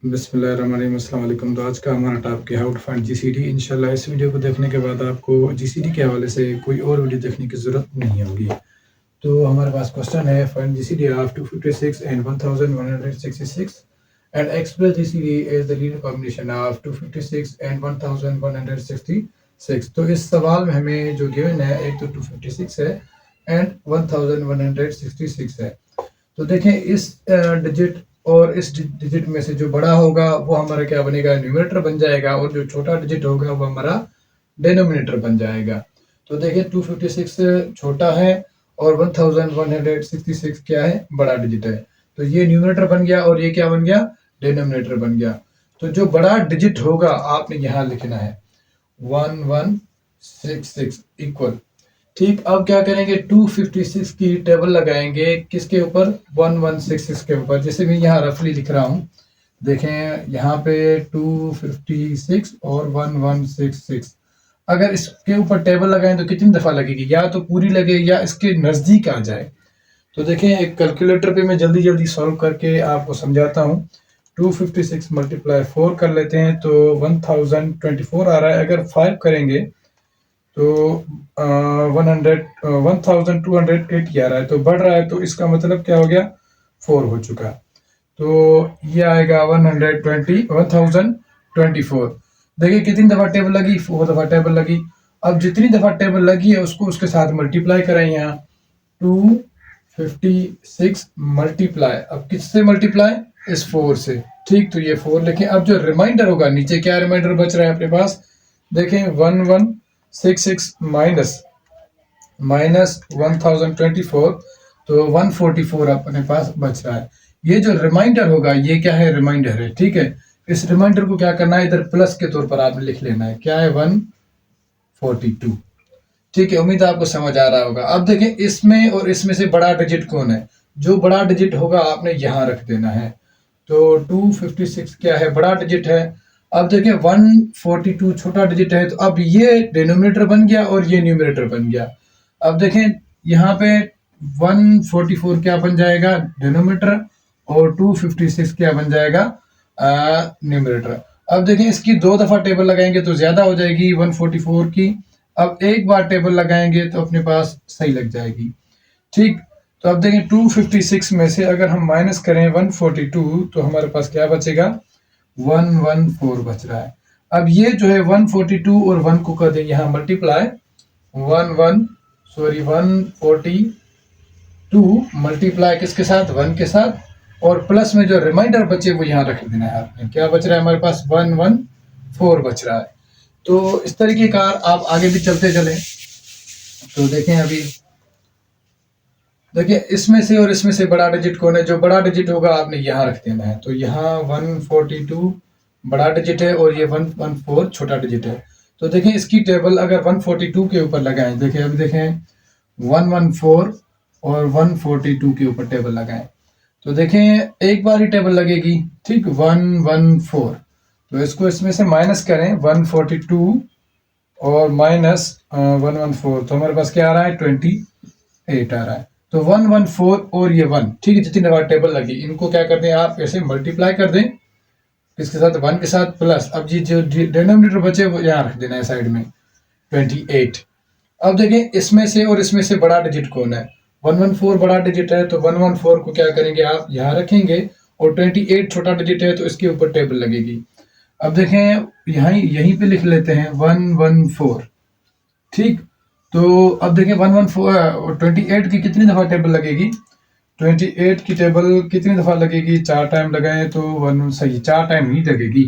बिस्मिल्लाहिर्रहमानिर्रहीम, अस्सलाम वालेकुम। तो आज का हमारा टॉपिक है हाउ टू फाइंड जीसीडी। इंशाल्लाह इस वीडियो को देखने के बाद आपको जीसीडी के हवाले से कोई और वीडियो देखने की ज़रूरत नहीं होगी। तो हमारे पास क्वेश्चन है, find GCD of 256 and 1166 and express GCD is the linear combination of 256 and 1166। तो इस सवाल में हमें जो गिवन है, एक तो 256 है एंड 1166 है। तो देखें इस डिजिट और इस डिजिट में से जो बड़ा होगा वो हमारा क्या बनेगा, न्यूमरेटर बन जाएगा, और जो छोटा डिजिट होगा वो हमारा डिनोमिनेटर बन जाएगा। तो देखिए 256 छोटा है और 1166 क्या है, बड़ा डिजिट है। तो ये न्यूमरेटर बन गया और ये क्या बन गया, डिनोमिनेटर बन गया। तो जो बड़ा डिजिट होगा आपने यहाँ लिखना है 1166 इक्वल। ठीक, अब क्या करेंगे, 256 की टेबल लगाएंगे किसके ऊपर, 1166 के ऊपर। जैसे मैं यहाँ रफली लिख रहा हूँ, देखें यहाँ पे 256 और 1166। अगर इसके ऊपर टेबल लगाएं तो कितनी दफ़ा लगेगी, या तो पूरी लगे या इसके नज़दीक आ जाए। तो देखें एक कैलकुलेटर पे मैं जल्दी जल्दी सॉल्व करके आपको समझाता हूँ। 256 मल्टीप्लाई 4 कर लेते हैं तो 1024 आ रहा है। अगर 5 करेंगे तो 1280 आ रहा है, तो बढ़ रहा है। तो इसका मतलब क्या हो गया, 4 हो चुका। तो ये आएगा 1024। देखिए कितनी दफ़ा टेबल लगी, 4 दफ़ा टेबल लगी। अब जितनी दफ़ा टेबल लगी है उसको उसके साथ मल्टीप्लाई करें। यहाँ 256 मल्टीप्लाई, अब किससे मल्टीप्लाई, इस 4 से। ठीक, तो ये 4 लिखें। अब जो रिमाइंडर होगा, नीचे क्या रिमाइंडर बच रहा है अपने पास, देखें 1166 माइनस 1024, तो 144 अपने पास बच रहा है। ये जो रिमाइंडर होगा ये क्या है, रिमाइंडर है। ठीक है, इस रिमाइंडर को क्या करना है, इधर प्लस के तौर पर आपने लिख लेना है। क्या है, 142। ठीक है, उम्मीद आपको समझ आ रहा होगा। अब देखें इसमें और इसमें से बड़ा डिजिट कौन है, जो बड़ा डिजिट होगा आपने यहाँ रख देना है। तो 256 क्या है, बड़ा डिजिट है। अब देखें 142 छोटा डिजिट है। तो अब ये डिनोमिनेटर बन गया और ये न्यूमरेटर बन गया। अब देखें यहाँ पे 144 क्या बन जाएगा, डिनोमिनेटर, और 256 क्या बन जाएगा, न्यूमरेटर। अब देखें इसकी 2 दफ़ा टेबल लगाएंगे तो ज़्यादा हो जाएगी 144 की। अब एक बार टेबल लगाएंगे तो अपने पास सही लग जाएगी। ठीक, तो अब देखें 256 में से अगर हम माइनस करें 142 तो हमारे पास क्या बचेगा, 114 बच रहा है। अब ये जो है 142 और 1 को कर दें यहाँ मल्टीप्लाई, 142 मल्टीप्लाई किसके साथ, 1 के साथ, और प्लस में जो रिमाइंडर बचे वो यहाँ रख देना है आपने। क्या बच रहा है हमारे पास, 114 बच रहा है। तो इस तरीके का आप आगे भी चलते चलें। तो देखें अभी, देखिए इसमें से और इसमें से बड़ा डिजिट कौन है, जो बड़ा डिजिट होगा आपने यहाँ रख देना है। तो यहाँ 142 बड़ा डिजिट है और ये 114 छोटा डिजिट है। तो देखें इसकी टेबल अगर 142 के ऊपर लगाएं, देखें अभी देखें 114 और 142 के ऊपर टेबल लगाएं, तो देखें एक बार ही टेबल लगेगी। ठीक, 114। तो इसको इसमें से माइनस करें 142 और माइनस 114, तो हमारे पास क्या आ रहा है, 28 आ रहा है। तो 114 और ये 1, ठीक है, जितनी दफा टेबल लगी इनको क्या कर दें आप, ऐसे मल्टीप्लाई कर दें, किसके साथ, 1 के साथ, प्लस अब जी जो डिनोमिनेटर बचे वो यहाँ रख देना है साइड में, 28। अब देखें इसमें से और इसमें से बड़ा डिजिट कौन है, 114 बड़ा डिजिट है। तो 114 को क्या करेंगे आप, यहाँ रखेंगे, और 28 छोटा डिजिट है तो इसके ऊपर टेबल लगेगी। अब देखें यहीं पे लिख लेते हैं 114। ठीक, तो अब देखें 114 28 की कितनी दफ़ा टेबल लगेगी, 28 की टेबल कितनी दफ़ा लगेगी, 4 टाइम लगाए तो 1 सही, 4 टाइम ही लगेगी।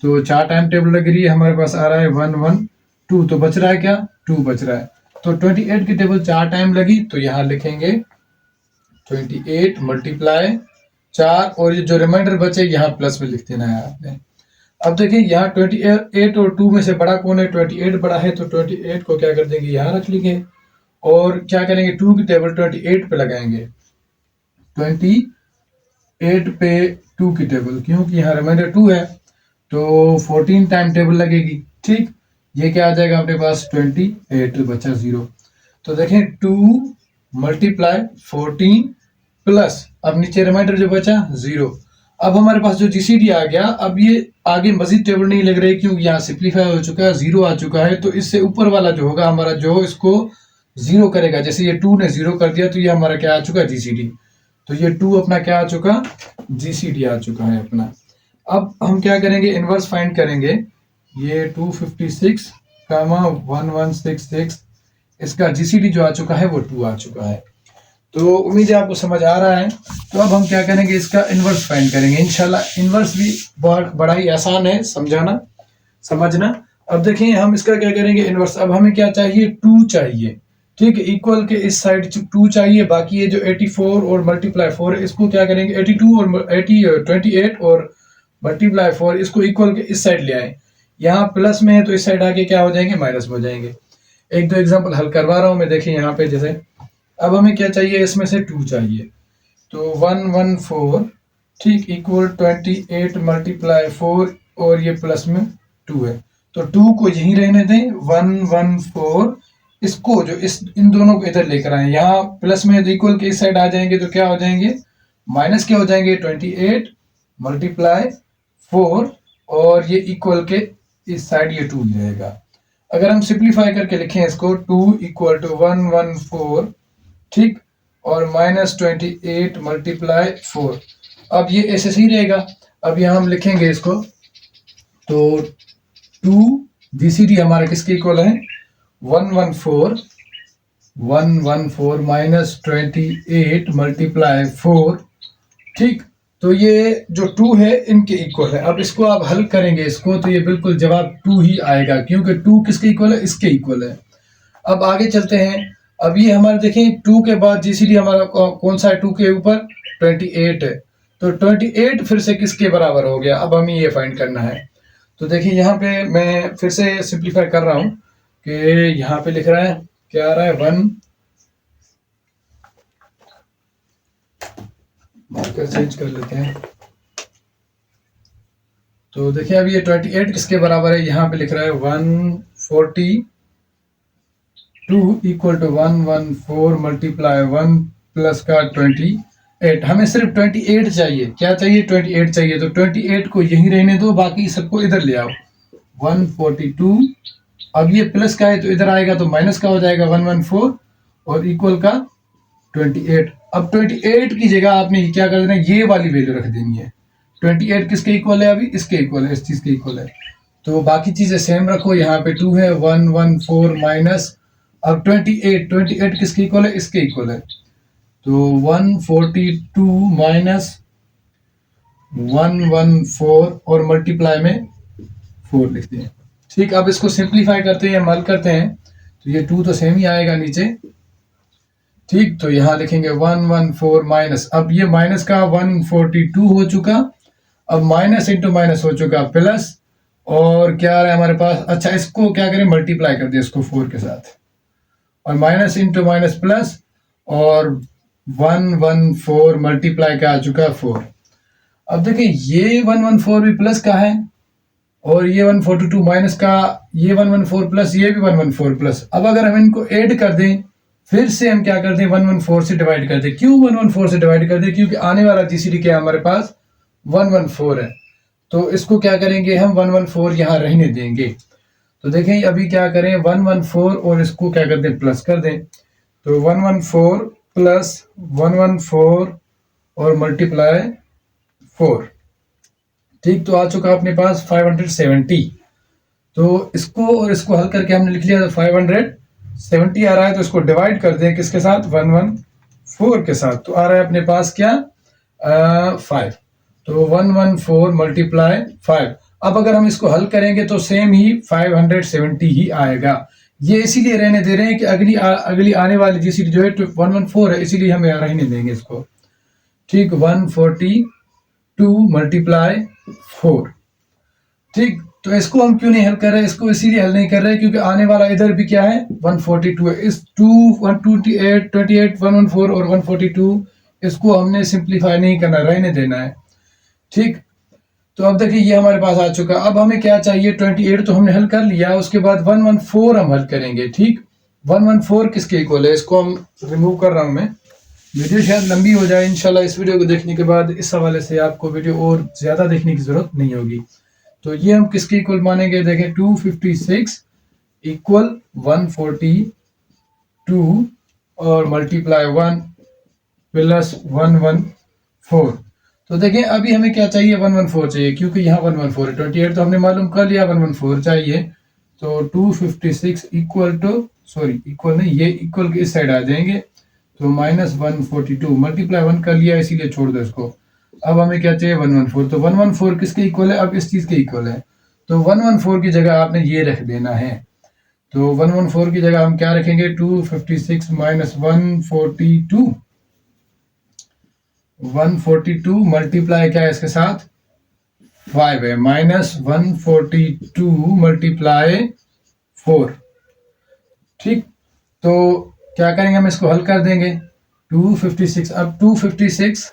तो 4 टाइम टेबल लग रही है, हमारे पास आ रहा है 112। तो बच रहा है क्या, 2 बच रहा है। तो 28 की टेबल 4 टाइम लगी, तो यहाँ लिखेंगे 28 मल्टीप्लाई 4, और ये जो रिमाइंडर बचे यहाँ प्लस में लिख देना है आपने। अब देखिए यहाँ 28 और 2 में से बड़ा कौन है, 28 बड़ा है। तो 28 को क्या कर देंगे, यहाँ रख लेंगे, और क्या करेंगे, 2 की टेबल 28 पे लगाएंगे, 28 पे 2 की टेबल, क्योंकि यहाँ रिमाइंडर 2 है तो 14 टाइम टेबल लगेगी। ठीक, ये क्या आ जाएगा अपने पास, 28 बचा 0। तो देखें 2 मल्टीप्लाई 14 प्लस, अब नीचे रिमाइंडर जो बचा 0। अब हमारे पास जो जीसीडी आ गया, अब ये आगे मजीद टेबल नहीं लग रही क्योंकि यहाँ सिंप्लीफाई हो चुका है, 0 आ चुका है। तो इससे ऊपर वाला जो होगा हमारा, जो इसको 0 करेगा, जैसे ये 2 ने 0 कर दिया तो ये हमारा क्या आ चुका है, जीसीडी। तो ये 2 अपना क्या आ चुका, जीसीडी आ चुका है अपना। अब हम क्या करेंगे, इनवर्स फाइंड करेंगे। ये 256 कामा 1166, इसका जीसीडी जो आ चुका है वो 2 आ चुका है। तो उम्मीद है आपको समझ आ रहा है। तो अब हम क्या करेंगे, इसका इनवर्स फाइंड करेंगे इंशाल्लाह। इनवर्स भी बहुत बड़ा ही आसान है समझाना समझना। अब देखें हम इसका क्या करेंगे इनवर्स। अब हमें क्या चाहिए, 2 चाहिए, ठीक है। इक्वल के इस साइड 2 चाहिए, बाकी ये जो 84 और मल्टीप्लाई 4 है इसको क्या करेंगे, 82 और 28 और मल्टीप्लाई 4 इसको इक्वल के इस साइड ले आए। यहाँ प्लस में है तो इस साइड आके क्या हो जाएंगे, माइनस में हो जाएंगे। एक दो एग्जाम्पल हल करवा रहा हूँ मैं, देखिए यहाँ पे। जैसे अब हमें क्या चाहिए, इसमें से 2 चाहिए, तो 114 ठीक इक्वल 28 मल्टीप्लाई 4 और ये प्लस में 2 है, तो 2 को यहीं रहने दें। 114 इसको जो इन दोनों को इधर लेकर आए, यहाँ प्लस में इक्वल के इस साइड आ जाएंगे तो क्या हो जाएंगे, माइनस क्या हो जाएंगे, 28 मल्टीप्लाई 4 और ये इक्वल के इस साइड ये 2 रहेगा। अगर हम सिंप्लीफाई करके लिखें इसको, 2 इक्वल टू 114 ठीक और माइनस 28 मल्टीप्लाई 4। अब ये ऐसे ही रहेगा। अब यहाँ हम लिखेंगे इसको, तो 2 जीसीडी हमारा किसके इक्वल है, 114 माइनस 28 मल्टीप्लाई 4 ठीक। तो ये जो 2 है इनके इक्वल है। अब इसको आप हल करेंगे इसको, तो ये बिल्कुल जवाब 2 ही आएगा क्योंकि 2 किसके इक्वल है, इसके इक्वल है। अब आगे चलते हैं। अब ये हमारे देखें 2 के बाद जीसीडी हमारा कौन सा है, 2 के ऊपर 28 है, तो 28 फिर से किसके बराबर हो गया, अब हमें ये फाइंड करना है। तो देखिए यहाँ पे मैं फिर से सिंप्लीफाई कर रहा हूँ कि यहाँ पे लिख रहा है, क्या आ रहा है, 1 मार्कर चेंज कर लेते हैं। तो देखिए अब ये 28 किसके बराबर है, यहाँ पे लिख रहा है 142 इक्वल टू 114 मल्टीप्लाई 1 प्लस का 28। हमें सिर्फ 28 चाहिए, क्या चाहिए, 28 चाहिए। तो 28 को यहीं रहने दो, बाकी सबको इधर ले आओ। 142 अब ये प्लस का है तो इधर आएगा तो माइनस का हो जाएगा 114 और इक्वल का 28। अब 28 की जगह आपने क्या कर देना, ये वाली वैल्यू रख देनी है। 28 किसके इक्वल है, अभी इसके इक्वल है, इस चीज के इक्वल है। तो बाकी चीजें सेम रखो, यहाँ पे 2 है, 114 माइनस, अब 28 किसके इक्वल है, इसके इक्वल है। तो 142 माइनस 114 और मल्टीप्लाई में 4 लिखते हैं ठीक। अब इसको सिंप्लीफाई करते हैं, मल करते हैं, तो ये 2 तो सेम ही आएगा नीचे ठीक। तो यहाँ लिखेंगे 114 माइनस, अब ये माइनस का 142 हो चुका, अब माइनस इंटू माइनस हो चुका प्लस, और क्या आ रहा है हमारे पास, अच्छा इसको क्या करें, मल्टीप्लाई कर दे इसको 4 के साथ, और माइनस इंटू माइनस प्लस, और 114 मल्टीप्लाई का आ चुका 4। अब देखिए ये 114 भी प्लस का है और ये 142 माइनस का, ये 114 प्लस, ये भी 114 प्लस। अब अगर हम इनको ऐड कर दें, फिर से हम क्या कर दें, 114 से डिवाइड कर दें। क्यों 114 से डिवाइड कर दें, क्योंकि आने वाला जीसीडी क्या है हमारे पास, 114 है। तो इसको क्या करेंगे हम, 114 यहाँ रहने देंगे। तो देखें अभी क्या करें, 114 और इसको क्या कर दें, प्लस कर दें। तो 114 प्लस 114 और मल्टीप्लाई 4 ठीक। तो आ चुका अपने पास 570। तो इसको और इसको हल करके हमने लिख लिया, तो 570 आ रहा है। तो इसको डिवाइड कर दें किसके साथ, 114 के साथ, तो आ रहा है अपने पास क्या, 5। तो 114 मल्टीप्लाई 5। अब अगर हम इसको हल करेंगे तो सेम ही 570 ही आएगा। ये इसीलिए रहने दे रहे हैं कि अगली आने वाली जीसीडी जो है 114 है, इसीलिए हम यहाँ रहने देंगे इसको ठीक। 142 मल्टीप्लाई 4 ठीक। तो इसको हम क्यों नहीं हल कर रहे, इसको इसीलिए हल नहीं कर रहे क्योंकि आने वाला इधर भी क्या है, 142 है। इस 128 114 और 142 इसको हमने सिंप्लीफाई नहीं करना, रहने देना है ठीक। तो अब देखिए ये हमारे पास आ चुका। अब हमें क्या चाहिए, 28 तो हमने हल कर लिया, उसके बाद 114 हम हल करेंगे ठीक। 114 किसके इक्वल है, इसको हम रिमूव कर रहा हूं मैं, वीडियो शायद लंबी हो जाए, इंशाल्लाह इस वीडियो को देखने के बाद इस हवाले से आपको वीडियो और ज़्यादा देखने की ज़रूरत नहीं होगी। तो ये हम किसके इक्वल मानेंगे, देखें 256 इक्वल 142 और मल्टीप्लाई 1 प्लस 114। तो देखें अभी हमें क्या चाहिए, 114 चाहिए, क्योंकि यहाँ 114 है। 28 तो हमने मालूम कर लिया, 114 चाहिए। तो 256 इक्वल टू, सॉरी इक्वल नहीं, ये इक्वल के इस साइड आ जाएंगे, तो माइनस 142 मल्टीप्लाई 1 कर लिया, इसीलिए छोड़ दो इसको। अब हमें क्या चाहिए, 114। तो 114 किसके इक्वल है, अब इस चीज़ के इक्वल है। तो 114 की जगह आपने ये रख देना है। तो 114 की जगह हम क्या रखेंगे, 256 माइनस 142, 142 मल्टीप्लाई क्या है इसके साथ 5 है, माइनस 142 मल्टीप्लाई 4। ठीक, तो क्या करेंगे, हम इसको हल कर देंगे। 256, अब 256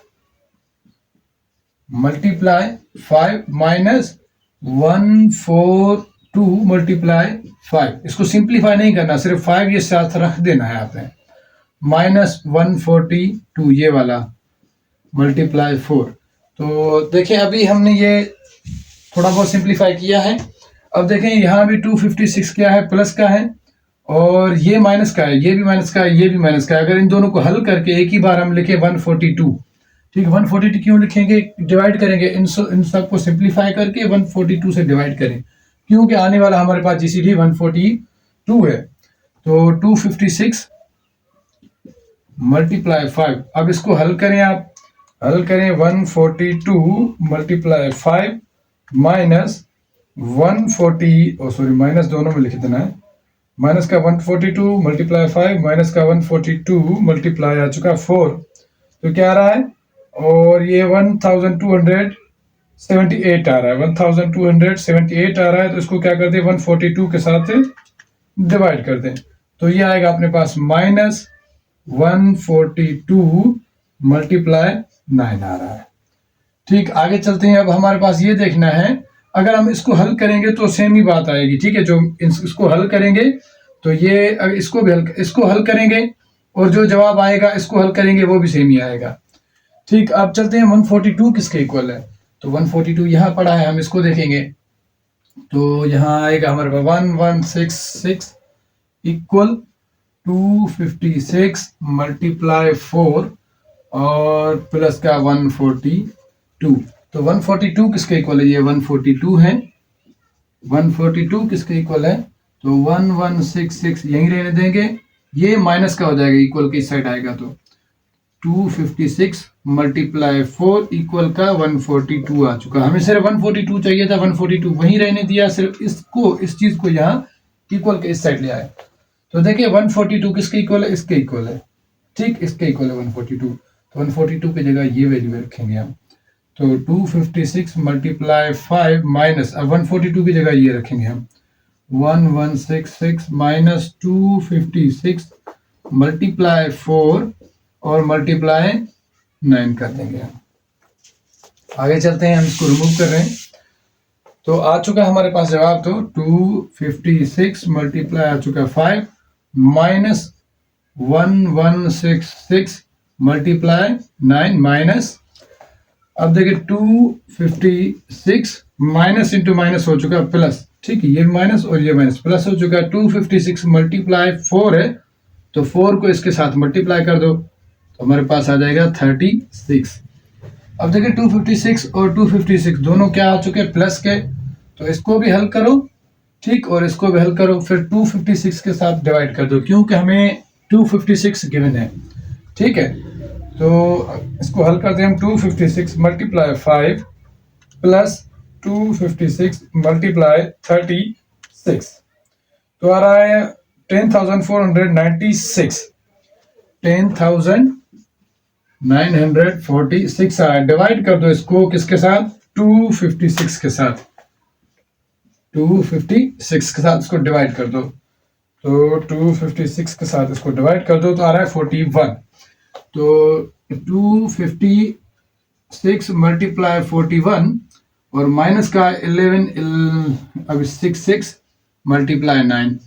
मल्टीप्लाई 5 माइनस 142 मल्टीप्लाई 5, इसको सिंप्लीफाई नहीं करना, सिर्फ 5 ये साथ रख देना है आपने, माइनस 142 ये वाला मल्टीप्लाई 4। तो देखें अभी हमने ये थोड़ा बहुत सिंप्लीफाई किया है। अब देखें यहाँ भी 256 क्या है, प्लस का है, और ये माइनस का है, ये भी माइनस का है, ये भी माइनस का है। अगर इन दोनों को हल करके एक ही बार हम लिखे 142, ठीक है, 142 क्यों लिखेंगे, डिवाइड करेंगे, इन सब को सिंप्लीफाई करके 142 से डिवाइड करें, क्योंकि आने वाला हमारे पास जीसीडी 142 है। तो 256 मल्टीप्लाई 5, अब इसको हल करें, आप हल करें 142 मल्टीप्लाई 5 माइनस 140, सॉरी माइनस दोनों में लिख देना है, माइनस का 142 मल्टीप्लाई 5 माइनस का 142 मल्टीप्लाई आ चुका 4, तो क्या आ रहा है, और ये 1278 आ रहा है, 1278 आ रहा है। तो इसको क्या करते हैं, 142 के साथ डिवाइड कर दें, तो ये आएगा अपने पास माइनस 142 मल्टीप्लाई 9 आ रहा है। ठीक, आगे चलते हैं। अब हमारे पास ये देखना है, अगर हम इसको हल करेंगे तो सेम ही बात आएगी, ठीक है, जो इसको हल करेंगे तो ये इसको हल करेंगे और जो जवाब आएगा इसको हल करेंगे वो भी सेम ही आएगा। ठीक, अब चलते हैं 142 किसके इक्वल है, तो 142 यहाँ पड़ा है, हम इसको देखेंगे। तो यहाँ आएगा हमारे पास 1166 इक्वल 256 मल्टीप्लाई 4 और प्लस का 142। तो 142 किसके इक्वल है, ये 142 है, 142 किसके इक्वल है, तो 1166 यहीं रहने देंगे, ये माइनस का हो जाएगा, इक्वल की साइड आएगा, तो 256 मल्टीप्लाई 4 इक्वल का 142 आ चुका। हमें सिर्फ 142 चाहिए था, 142 वहीं रहने दिया, सिर्फ इसको, इस चीज को यहाँ इक्वल के इस साइड ले आए। तो देखिए 142 किसके इक्वल है, इसके इक्वल है, ठीक, इसके इक्वल है 142। तो 142 की जगह ये वैल्यू रखेंगे हम, तो 256 मल्टीप्लाई 5 माइनस, अब 142 की जगह ये रखेंगे हम, 1166 माइनस 256 मल्टीप्लाई 4 और मल्टीप्लाई 9 कर देंगे हम। आगे चलते हैं, हम इसको रिमूव कर रहे हैं, तो आ चुका हमारे पास जवाब, तो 256 मल्टीप्लाई आ चुका 5 माइनस 1166 मल्टीप्लाई 9 माइनस, अब देखिए 256 माइनस इंटू माइनस हो चुका प्लस, ठीक है, ये माइनस और ये माइनस, प्लस हो चुका। 256 मल्टीप्लाई 4 है, तो 4 को इसके साथ मल्टीप्लाई कर दो, तो हमारे पास आ जाएगा 36। अब देखिए 256 और 256 दोनों क्या आ चुके हैं, प्लस के, तो इसको भी हल करो, ठीक, और इसको भी हल करो, फिर 256 के साथ डिवाइड कर दो, क्योंकि हमें 256 गिवन है, ठीक है। तो इसको हल करते हैं हम, 256 मल्टीप्लाई 5 प्लस 256 मल्टीप्लाई 36, तो आ रहा है 10,496, 10,946 आ रहा है। डिवाइड कर दो इसको किसके साथ, 256 के साथ, 256 के साथ इसको डिवाइड कर दो, तो 256 के साथ इसको डिवाइड कर दो, तो आ रहा है 41। तो 256 मल्टीप्लाई 41 और माइनस का 11 अब 66 मल्टीप्लाई 9,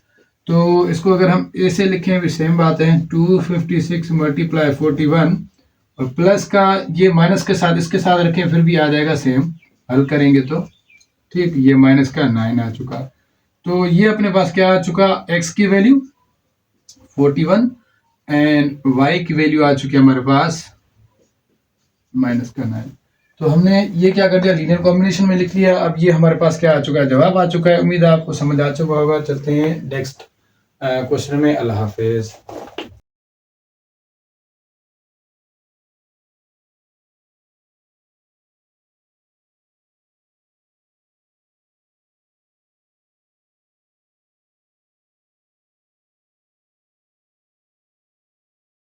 तो इसको अगर हम ए से लिखें भी सेम बात है, 256 मल्टीप्लाई 41 और प्लस का ये माइनस के साथ इसके साथ रखें फिर भी आ जाएगा सेम, हल करेंगे तो ठीक। ये माइनस का 9 आ चुका, तो ये अपने पास क्या आ चुका, x की वैल्यू 41 एंड y की वैल्यू आ चुकी है हमारे पास माइनस का 9। तो हमने ये क्या कर दिया, लीनियर कॉम्बिनेशन में लिख लिया। अब ये हमारे पास क्या आ चुका है, जवाब आ चुका है। उम्मीद है आपको समझ आ चुका होगा। चलते हैं नेक्स्ट क्वेश्चन में। अल्लाह हाफिज।